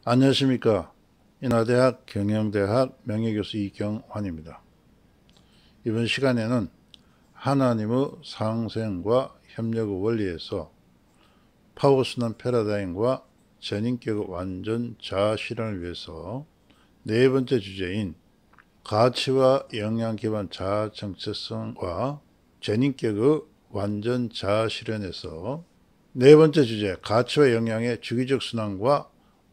안녕하십니까. 인하대학 경영대학 명예교수 이경환입니다. 이번 시간에는 하나님의 상생과 협력의 원리에서 파워순환 패러다임과 전인격의 완전 자아 실현을 위해서 네 번째 주제인 가치와 역량 기반 자아 정체성과 전인격의 완전 자아 실현에서 네 번째 주제 가치와 역량의 주기적 순환과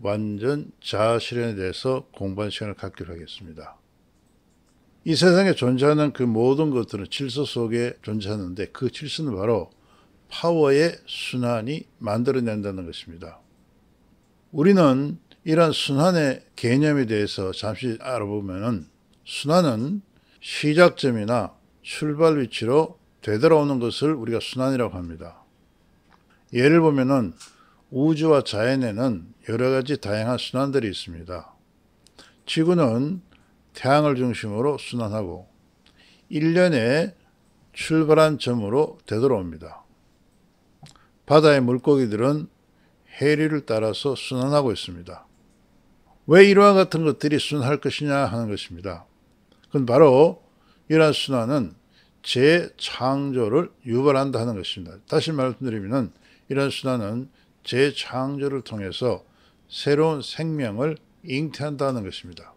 완전 자아 실현에 대해서 공부하는 시간을 갖기로 하겠습니다. 이 세상에 존재하는 그 모든 것들은 질서 속에 존재하는데 그 질서는 바로 파워의 순환이 만들어낸다는 것입니다. 우리는 이러한 순환의 개념에 대해서 잠시 알아보면 순환은 시작점이나 출발 위치로 되돌아오는 것을 우리가 순환이라고 합니다. 예를 보면은 우주와 자연에는 여러 가지 다양한 순환들이 있습니다. 지구는 태양을 중심으로 순환하고 1년에 출발한 점으로 되돌아옵니다. 바다의 물고기들은 해류를 따라서 순환하고 있습니다. 왜 이와 같은 것들이 순환할 것이냐 하는 것입니다. 그건 바로 이러한 순환은 재창조를 유발한다 하는 것입니다. 다시 말씀드리면 이러한 순환은 재창조를 통해서 새로운 생명을 잉태한다는 것입니다.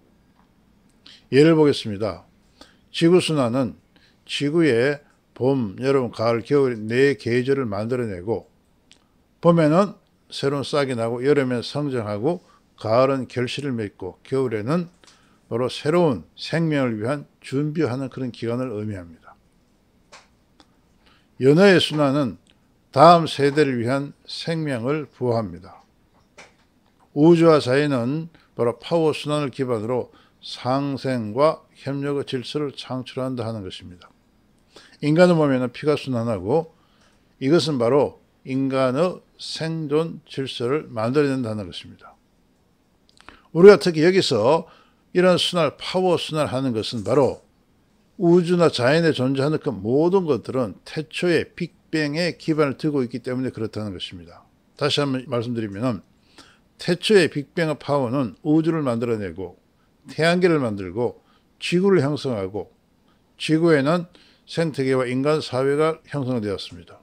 예를 보겠습니다. 지구순환은 지구의 봄, 여름, 가을, 겨울 네 계절을 만들어내고 봄에는 새로운 싹이 나고 여름엔 성장하고 가을은 결실을 맺고 겨울에는 바로 새로운 생명을 위한 준비하는 그런 기간을 의미합니다. 연애의 순환은 다음 세대를 위한 생명을 부호합니다. 우주와 자연은 바로 파워 순환을 기반으로 상생과 협력의 질서를 창출한다 하는 것입니다. 인간을 보면 피가 순환하고 이것은 바로 인간의 생존 질서를 만들어낸다는 것입니다. 우리가 특히 여기서 이런 순환, 파워 순환하는 것은 바로 우주나 자연에 존재하는 그 모든 것들은 태초의 빅뱅에 기반을 두고 있기 때문에 그렇다는 것입니다. 다시 한번 말씀드리면 태초의 빅뱅의 파워는 우주를 만들어내고 태양계를 만들고 지구를 형성하고 지구에는 생태계와 인간 사회가 형성되었습니다.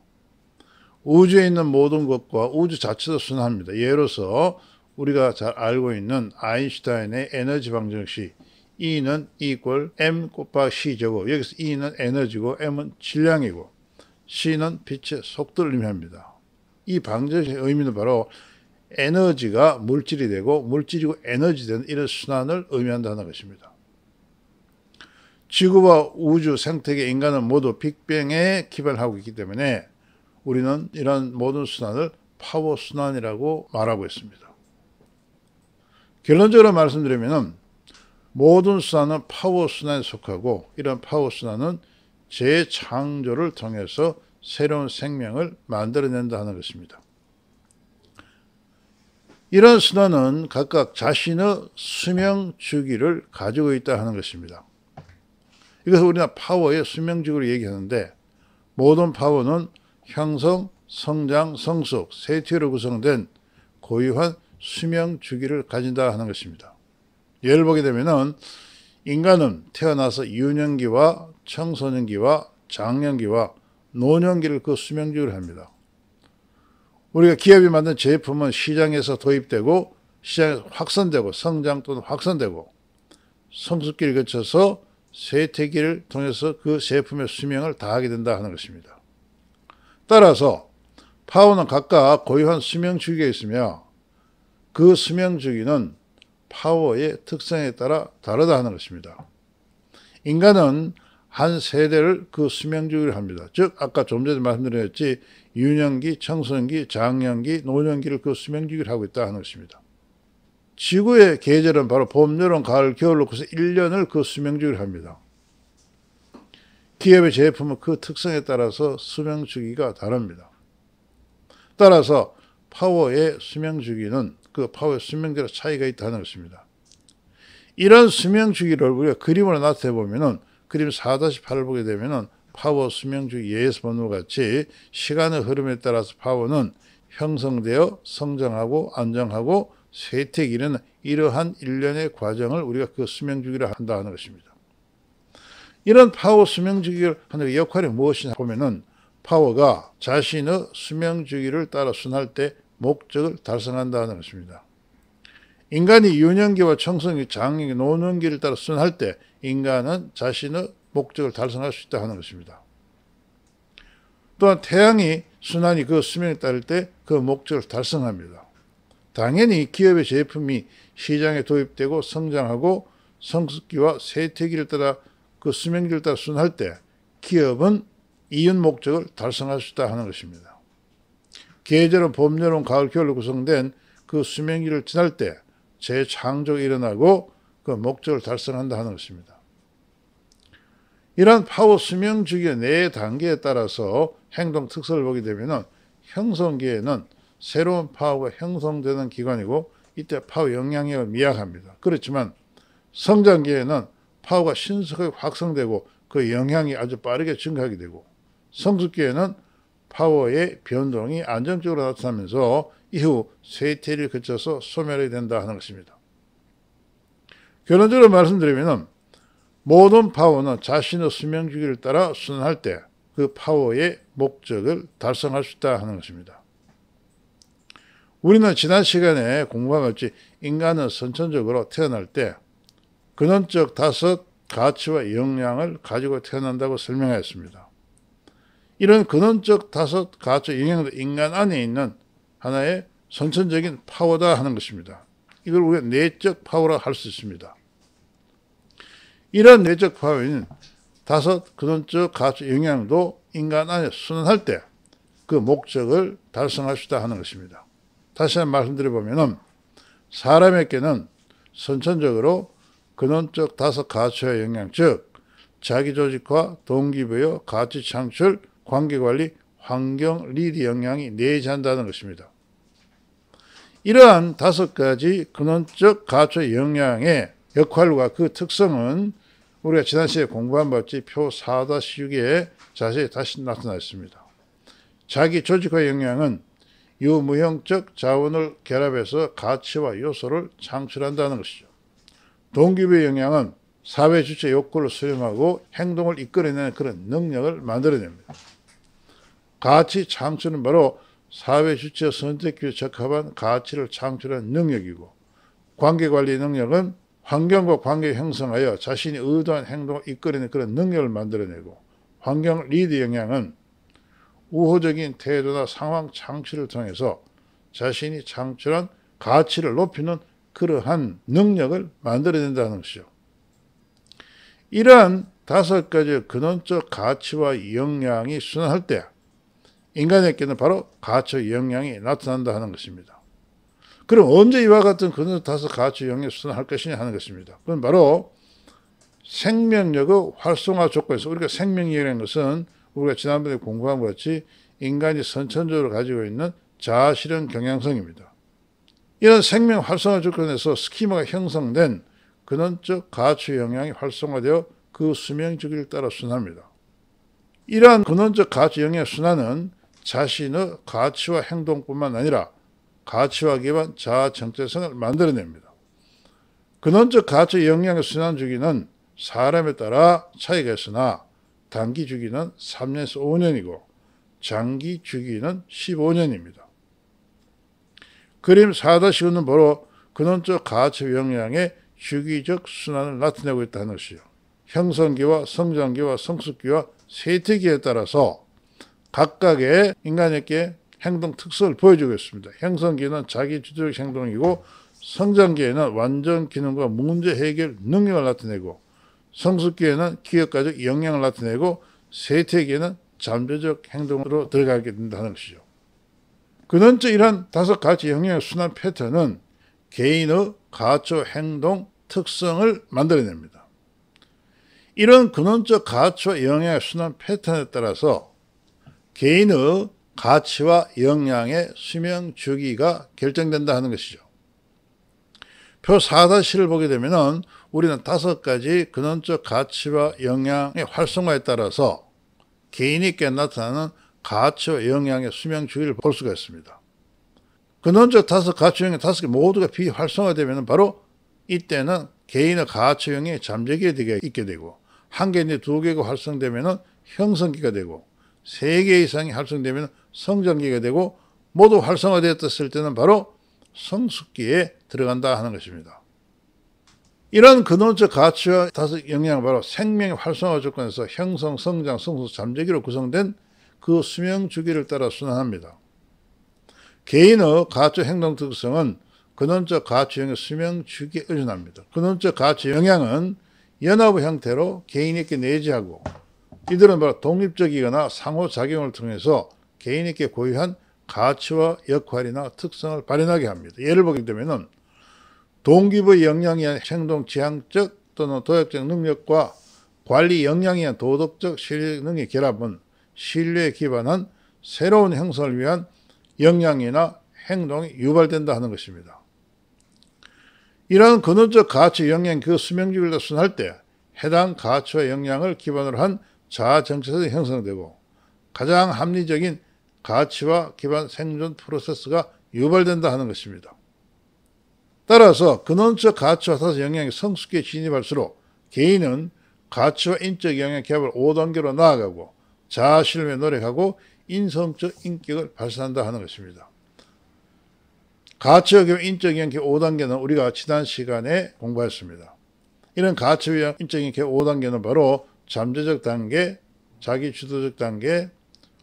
우주에 있는 모든 것과 우주 자체도 순환합니다. 예로서 우리가 잘 알고 있는 아인슈타인의 에너지 방정식 E는 equal m 곱하기 c제곱, 여기서 E는 에너지고 M은 질량이고 C는 빛의 속도를 의미합니다. 이 방정식의 의미는 바로 에너지가 물질이 되고 물질이고 에너지 되는 이런 순환을 의미한다는 것입니다. 지구와 우주, 생태계, 인간은 모두 빅뱅에 기반하고 있기 때문에 우리는 이런 모든 순환을 파워 순환이라고 말하고 있습니다. 결론적으로 말씀드리면 모든 순환은 파워 순환에 속하고 이런 파워 순환은 재창조를 통해서 새로운 생명을 만들어낸다 하는 것입니다. 이런 순환은 각각 자신의 수명 주기를 가지고 있다 하는 것입니다. 이것을 우리가 파워의 수명 주기로 얘기하는데 모든 파워는 형성, 성장, 성숙, 세 ti로 구성된 고유한 수명 주기를 가진다 하는 것입니다. 예를 보게 되면 인간은 태어나서 유년기와 청소년기와 장년기와 노년기를 그 수명 주기를 합니다. 우리가 기업이 만든 제품은 시장에서 도입되고 시장에서 확산되고 성장 또는 확산되고 성숙기를 거쳐서 쇠퇴기를 통해서 그 제품의 수명을 다하게 된다 하는 것입니다. 따라서 파워는 각각 고유한 수명 주기가 있으며 그 수명 주기는 파워의 특성에 따라 다르다 하는 것입니다. 인간은 한 세대를 그 수명 주기를 합니다. 즉 아까 좀 전에 말씀드렸지 유년기, 청소년기, 장년기, 노년기를 그 수명 주기를 하고 있다 하는 것입니다. 지구의 계절은 바로 봄, 여름, 가을, 겨울로 그래서 1년을 그 수명 주기를 합니다. 기업의 제품은 그 특성에 따라서 수명 주기가 다릅니다. 따라서 파워의 수명 주기는 그 파워의 수명대로 차이가 있다는 것입니다. 이런 수명 주기를 우리가 그림으로 나타내 보면은 그림 4-8을 보게 되면은 파워 수명 주기 예에서 보는 것 같이 시간의 흐름에 따라서 파워는 형성되어 성장하고 안정하고 쇠퇴기는 이러한 일련의 과정을 우리가 그 수명주기를 한다 하는 것입니다. 이런 파워 수명주기를 하는 역할이 무엇이냐 보면은 파워가 자신의 수명주기를 따라 순할 때 목적을 달성한다 하는 것입니다. 인간이 유년기와 청소년기, 장년기, 노년기를 따라 순할 때 인간은 자신의 목적을 달성할 수 있다 하는 것입니다. 또한 태양이 순환이 그 수명에 따를 때 그 목적을 달성합니다. 당연히 기업의 제품이 시장에 도입되고 성장하고 성숙기와 쇠퇴기를 따라 그 수명기를 따라 순할 때 기업은 이윤 목적을 달성할 수 있다 하는 것입니다. 계절은 봄, 여름, 가을, 겨울로 구성된 그 수명기를 지날 때 재창조가 일어나고 그 목적을 달성한다 하는 것입니다. 이러한 파워 수명주기의 4단계에 따라서 행동 특성을 보게 되면 형성기에는 새로운 파워가 형성되는 기관이고 이때 파워 영향력은 미약합니다. 그렇지만 성장기에는 파워가 신속하게 확성되고 그 영향이 아주 빠르게 증가하게 되고 성숙기에는 파워의 변동이 안정적으로 나타나면서 이후 쇠퇴를 거쳐서 소멸이 된다 하는 것입니다. 결론적으로 말씀드리면 모든 파워는 자신의 수명주기를 따라 순환할 때 그 파워의 목적을 달성할 수 있다 하는 것입니다. 우리는 지난 시간에 공부한 것이 인간은 선천적으로 태어날 때 근원적 5 가치와 역량을 가지고 태어난다고 설명하였습니다. 이런 근원적 5 가치와 역량도 인간 안에 있는 하나의 선천적인 파워다 하는 것입니다. 이걸 우리가 내적 파워라 할 수 있습니다. 이런 내적 파워는 5 근원적 가치 영향도 인간 안에 순환할 때 그 목적을 달성할 수 있다 하는 것입니다. 다시 한번 말씀드려보면 사람에게는 선천적으로 근원적 5 가치와 영향, 즉 자기조직화, 동기부여, 가치 창출, 관계관리, 환경, 리드 영향이 내재한다는 것입니다. 이러한 5가지 근원적 가치와 영향의 역할과 그 특성은 우리가 지난 시간에 공부한 바 같이 표 4-6에 자세히 다시 나타나 있습니다. 자기 조직화 영향은 유무형적 자원을 결합해서 가치와 요소를 창출한다는 것이죠. 동기부여 영향은 사회 주체 욕구를 수렴하고 행동을 이끌어내는 그런 능력을 만들어냅니다. 가치 창출은 바로 사회 주체 선택기에 적합한 가치를 창출하는 능력이고 관계관리 능력은 환경과 관계를 형성하여 자신이 의도한 행동을 이끌어내는 그런 능력을 만들어내고 환경 리드 영향은 우호적인 태도나 상황 창출을 통해서 자신이 창출한 가치를 높이는 그러한 능력을 만들어낸다는 것이죠. 이러한 5가지 근원적 가치와 역량이 순환할 때 인간에게는 바로 가치와 역량이 나타난다 하는 것입니다. 그럼 언제 이와 같은 근원적 5 가치 영역이 순환할 것이냐 하는 것입니다. 그건 바로 생명력의 활성화 조건에서 우리가 생명력이라는 것은 우리가 지난번에 공부한 것 같이 인간이 선천적으로 가지고 있는 자아실현 경향성입니다. 이런 생명 활성화 조건에서 스키마가 형성된 근원적 가치 영향이 활성화되어 그 수명 주기를 따라 순환합니다. 이러한 근원적 가치 영향의 순환은 자신의 가치와 행동뿐만 아니라 가치와 기반 자아 정체성을 만들어냅니다. 근원적 가치 영향의 순환 주기는 사람에 따라 차이가 있으나 단기 주기는 3년에서 5년이고 장기 주기는 15년입니다. 그림 4-5는 바로 근원적 가치 영향의 주기적 순환을 나타내고 있다는 것이죠. 형성기와 성장기와 성숙기와 쇠퇴기에 따라서 각각의 인간에게 행동 특성을 보여주고 있습니다. 형성기는 자기주도적 행동이고 성장기에는 완전 기능과 문제 해결 능력을 나타내고 성숙기에는 기업가적 역량을 나타내고 쇠퇴기에는 잠재적 행동으로 들어가게 된다는 것이죠. 근원적 이러한 5가지 영향의 순환 패턴은 개인의 가치와 행동 특성을 만들어냅니다. 이런 근원적 가치와 영향의 순환 패턴에 따라서 개인의 가치와 역량의 수명 주기가 결정된다 하는 것이죠. 표 4-7을 보게 되면 우리는 5가지 근원적 가치와 역량의 활성화에 따라서 개인에게 나타나는 가치와 역량의 수명 주기를 볼 수가 있습니다. 근원적 다섯 가치 영역 5개 모두가 비활성화되면 바로 이때는 개인의 가치 영역이 잠재기가 있게 되고, 한 개, 네, 두 개가 활성되면 형성기가 되고, 세 개 이상이 활성되면 성장기가 되고, 모두 활성화되었을 때는 바로 성숙기에 들어간다 하는 것입니다. 이런 근원적 가치와 다섯 영역은 바로 생명의 활성화 조건에서 형성, 성장, 성숙, 잠재기로 구성된 그 수명 주기를 따라 순환합니다. 개인의 가치 행동 특성은 근원적 가치 영역 수명 주기에 의존합니다. 근원적 가치 영향은 연합의 형태로 개인에게 내재하고, 이들은 바로 독립적이거나 상호작용을 통해서 개인에게 고유한 가치와 역할이나 특성을 발현하게 합니다. 예를 보게 되면 동기부의 역량에 의한 행동 지향적 또는 도약적 능력과 관리 역량에 의한 도덕적 신뢰 능력의 결합은 신뢰에 기반한 새로운 형성을 위한 역량이나 행동이 유발된다 하는 것입니다. 이러한 근원적 가치 역량 그 수명주기를 순할 때 해당 가치와 역량을 기반으로 한 자아 정체성이 형성되고, 가장 합리적인 가치와 기반 생존 프로세스가 유발된다 하는 것입니다. 따라서 근원적 가치와 다섯 영역이 성숙기에 진입할수록 개인은 가치와 인적 영역 개발을 5단계로 나아가고 자아 실현에 노력하고 인성적 인격을 발산한다 하는 것입니다. 가치와 인적 영역 5단계는 우리가 지난 시간에 공부했습니다. 이런 가치와 인적 영역 5단계는 바로 잠재적 단계, 자기주도적 단계,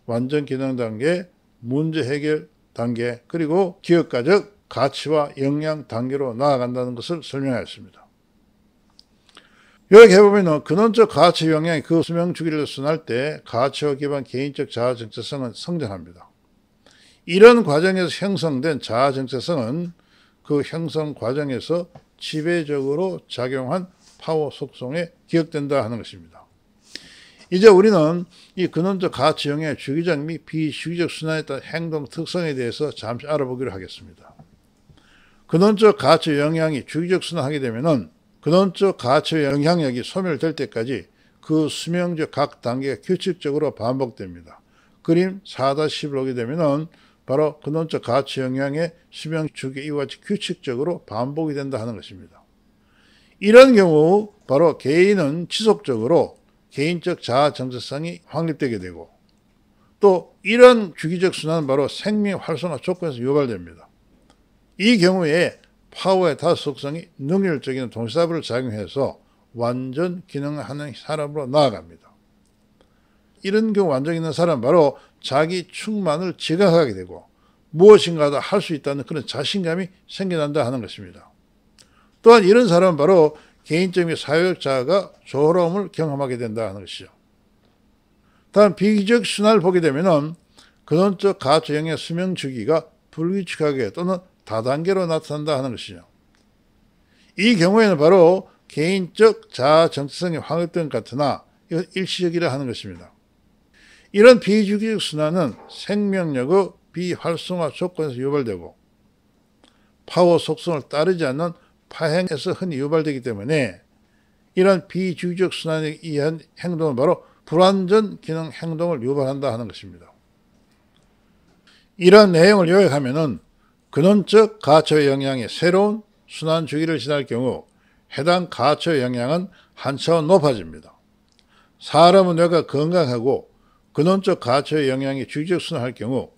완전 기능 단계, 문제 해결 단계, 그리고 기업가적 가치와 역량 단계로 나아간다는 것을 설명하였습니다. 여기 해보면 근원적 가치 영향이 그 수명 주기를 순할 때 가치와 기반 개인적 자아 정체성은 성장합니다. 이런 과정에서 형성된 자아 정체성은 그 형성 과정에서 지배적으로 작용한 파워 속성에 기억된다 하는 것입니다. 이제 우리는 이 근원적 가치 영향의 주기적 및 비주기적 순환에 따른 행동 특성에 대해서 잠시 알아보기로 하겠습니다. 근원적 가치 영향이 주기적 순환하게 되면은 근원적 가치 영향력이 소멸될 때까지 그 수명적 각 단계가 규칙적으로 반복됩니다. 그림 4-10을 보게 되면은 바로 근원적 가치 영향의 수명 주기 이와 같이 규칙적으로 반복이 된다 하는 것입니다. 이런 경우 바로 개인은 지속적으로 개인적 자아 정체성이 확립되게 되고, 또 이런 주기적 순환은 바로 생명 활성화 조건에서 유발됩니다. 이 경우에 파워의 다섯 속성이 능률적인 동시다발을 작용해서 완전 기능하는 사람으로 나아갑니다. 이런 경우 완전 있는 사람은 바로 자기 충만을 지각하게 되고 무엇인가 다 할 수 있다는 그런 자신감이 생겨난다 하는 것입니다. 또한 이런 사람은 바로 개인적인 사회적 자아가 조화로움을 경험하게 된다 하는 것이죠. 다음 비기적 순환을 보게 되면 근원적 가치 영역 수명 주기가 불규칙하게 또는 다단계로 나타난다 하는 것이죠. 이 경우에는 바로 개인적 자아 정체성이 확립된 것 같으나 이건 일시적이라 하는 것입니다. 이런 비주기적 순환은 생명력의 비활성화 조건에서 유발되고 파워 속성을 따르지 않는 파행에서 흔히 유발되기 때문에 이런 비주기적 순환에 의한 행동은 바로 불완전 기능 행동을 유발한다 하는 것입니다. 이러한 내용을 요약하면은 근원적 가치의 영향이 새로운 순환 주기를 지날 경우 해당 가치의 영향은 한 차원 높아집니다. 사람의 뇌가 건강하고 근원적 가치의 영향이 주기적 순환할 경우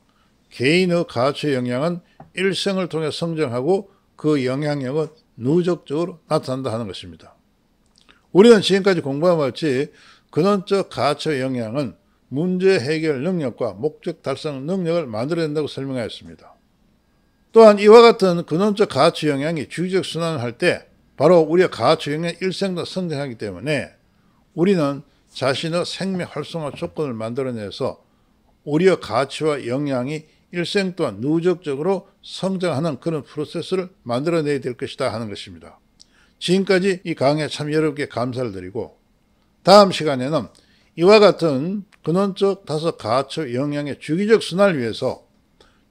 개인의 가치의 영향은 일생을 통해 성장하고 그 영향력은 누적적으로 나타난다 하는 것입니다. 우리는 지금까지 공부한 바 같이 근원적 가치의 영향은 문제 해결 능력과 목적 달성 능력을 만들어낸다고 설명하였습니다. 또한 이와 같은 근원적 가치 영향이 주기적 순환을 할 때 바로 우리의 가치 영향이 일생도 성장하기 때문에 우리는 자신의 생명 활성화 조건을 만들어내서 우리의 가치와 역량이 일생 동안 누적적으로 성장하는 그런 프로세스를 만들어내야 될 것이다 하는 것입니다. 지금까지 이 강의에 참 여러분께 감사를 드리고 다음 시간에는 이와 같은 근원적 다섯 가치 역량의 주기적 순환을 위해서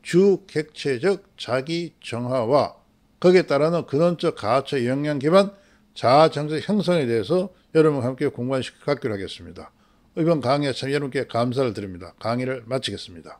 주객체적 자기 정화와 거기에 따르는 근원적 가치 역량 기반 자아 정책 형성에 대해서 여러분과 함께 공부하기로 하겠습니다. 이번 강의에 참 여러분께 감사를 드립니다. 강의를 마치겠습니다.